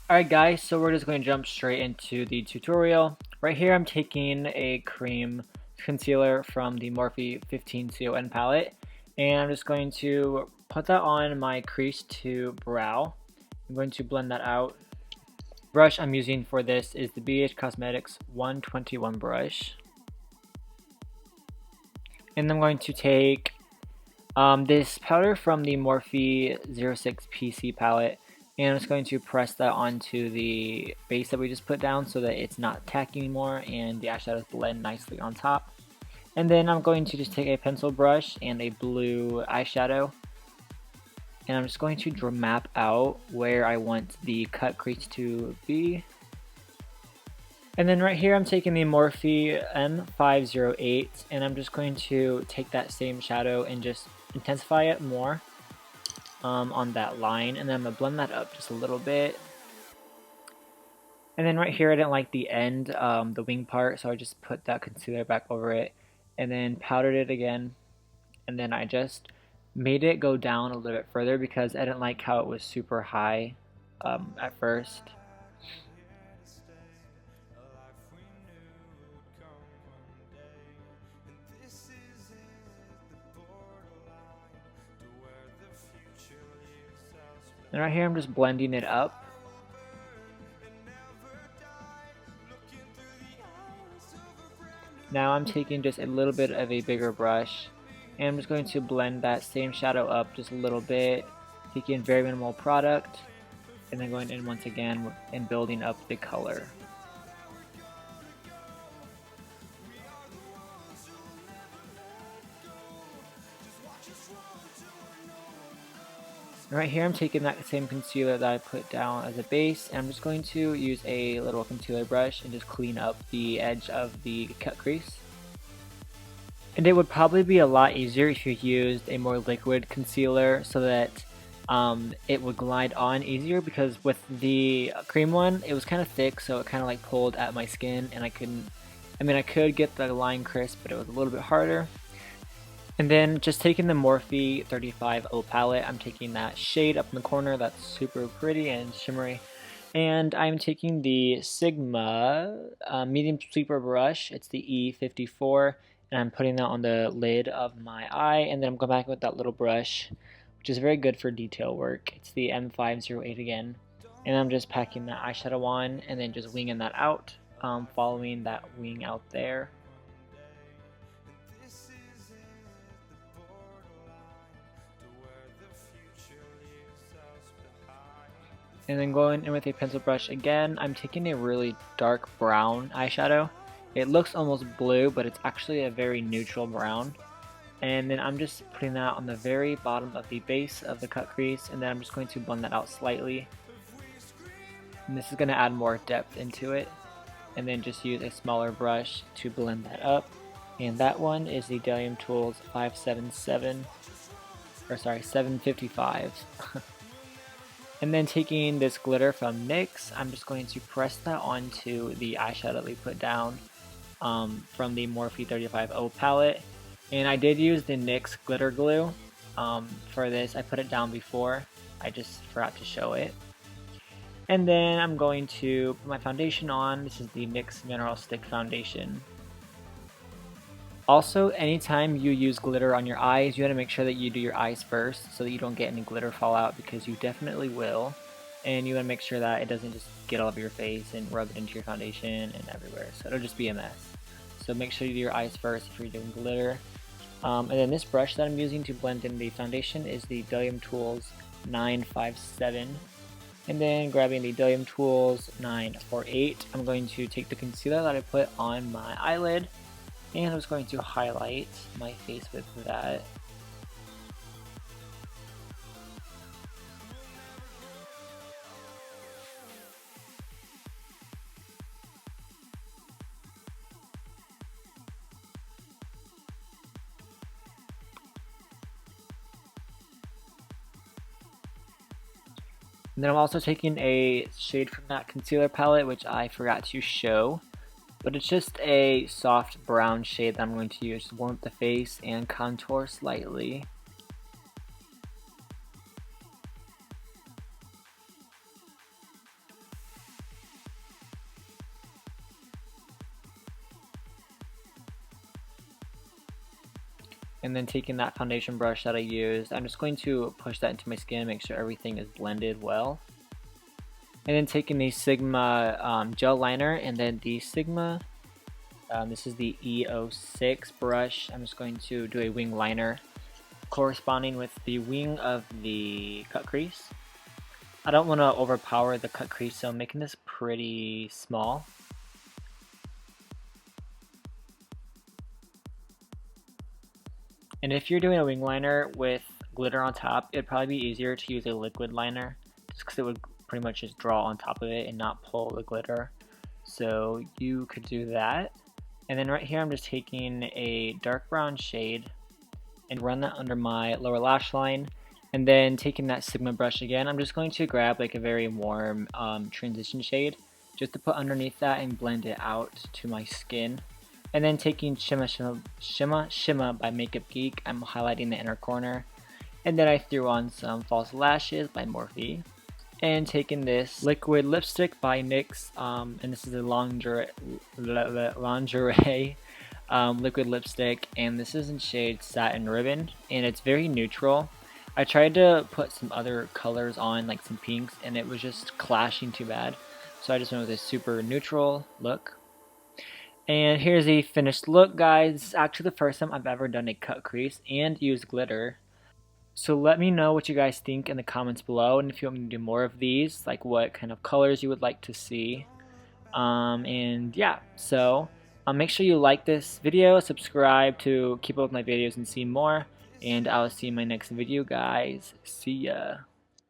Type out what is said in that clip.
Alright guys, so we're just going to jump straight into the tutorial. Right here I'm taking a cream concealer from the Morphe M508 palette, and I'm just going to put that on my crease to brow. I'm going to blend that out. The brush I'm using for this is the BH Cosmetics 121 brush. And I'm going to take this powder from the Morphe 06 PC palette, and I'm just going to press that onto the base that we just put down so that it's not tacky anymore and the eyeshadows blend nicely on top. And then I'm going to just take a pencil brush and a blue eyeshadow, and I'm just going to map out where I want the cut crease to be. And then right here I'm taking the Morphe M508, and I'm just going to take that same shadow and just intensify it more on that line, and then I'm going to blend that up just a little bit. And then right here I didn't like the end, the wing part, so I just put that concealer back over it and then powdered it again, and then I just made it go down a little bit further because I didn't like how it was super high at first. And right here I'm just blending it up. Now I'm taking just a little bit of a bigger brush, and I'm just going to blend that same shadow up just a little bit, taking very minimal product, and then going in once again and building up the color. Right here I'm taking that same concealer that I put down as a base, and I'm just going to use a little concealer brush and just clean up the edge of the cut crease. And it would probably be a lot easier if you used a more liquid concealer so that it would glide on easier, because with the cream one it was kind of thick, so it kind of like pulled at my skin and I could get the line crisp, but it was a little bit harder. And then just taking the Morphe 35O palette, I'm taking that shade up in the corner that's super pretty and shimmery. And I'm taking the Sigma medium sweeper brush, it's the E54, and I'm putting that on the lid of my eye, and then I'm going back with that little brush, which is very good for detail work. It's the M508 again. And I'm just packing that eyeshadow on and then just winging that out, following that wing out there. And then going in with a pencil brush again, I'm taking a really dark brown eyeshadow. It looks almost blue, but it's actually a very neutral brown. And then I'm just putting that on the very bottom of the base of the cut crease, and then I'm just going to blend that out slightly. And this is going to add more depth into it. And then just use a smaller brush to blend that up. And that one is the Bdellium Tools 755. And then taking this glitter from NYX, I'm just going to press that onto the eyeshadow that we put down from the Morphe 35O palette. And I did use the NYX glitter glue for this. I put it down before, I just forgot to show it. And then I'm going to put my foundation on. This is the NYX Mineral Stick Foundation. Also, anytime you use glitter on your eyes, you want to make sure that you do your eyes first so that you don't get any glitter fallout, because you definitely will. And you want to make sure that it doesn't just get all over your face and rub it into your foundation and everywhere, so it'll just be a mess. So make sure you do your eyes first if you're doing glitter. And then this brush that I'm using to blend in the foundation is the Bdellium Tools 957. And then grabbing the Bdellium Tools 948, I'm going to take the concealer that I put on my eyelid, and I'm just going to highlight my face with that. And then I'm also taking a shade from that concealer palette, which I forgot to show. But it's just a soft brown shade that I'm going to use to warm up the face and contour slightly. And then taking that foundation brush that I used, I'm just going to push that into my skin, make sure everything is blended well. And then taking the Sigma gel liner, and then the Sigma, this is the E06 brush. I'm just going to do a wing liner corresponding with the wing of the cut crease. I don't want to overpower the cut crease, so I'm making this pretty small. And if you're doing a wing liner with glitter on top, it'd probably be easier to use a liquid liner, just because it would pretty much just draw on top of it and not pull the glitter. So you could do that. And then right here I'm just taking a dark brown shade and run that under my lower lash line. And then taking that Sigma brush again, I'm just going to grab like a very warm transition shade just to put underneath that and blend it out to my skin. And then taking Shimma by Makeup Geek, I'm highlighting the inner corner. And then I threw on some false lashes by Morphe. And taking this liquid lipstick by NYX, and this is a lingerie liquid lipstick, and this is in shade Satin Ribbon, and it's very neutral. I tried to put some other colors on, like some pinks, and it was just clashing too bad. So I just went with a super neutral look. And here's a finished look, guys. This is actually the first time I've ever done a cut crease and used glitter. So let me know what you guys think in the comments below, and if you want me to do more of these, like what kind of colors you would like to see. And yeah, so make sure you like this video, subscribe to keep up with my videos and see more, and I'll see you in my next video, guys. See ya.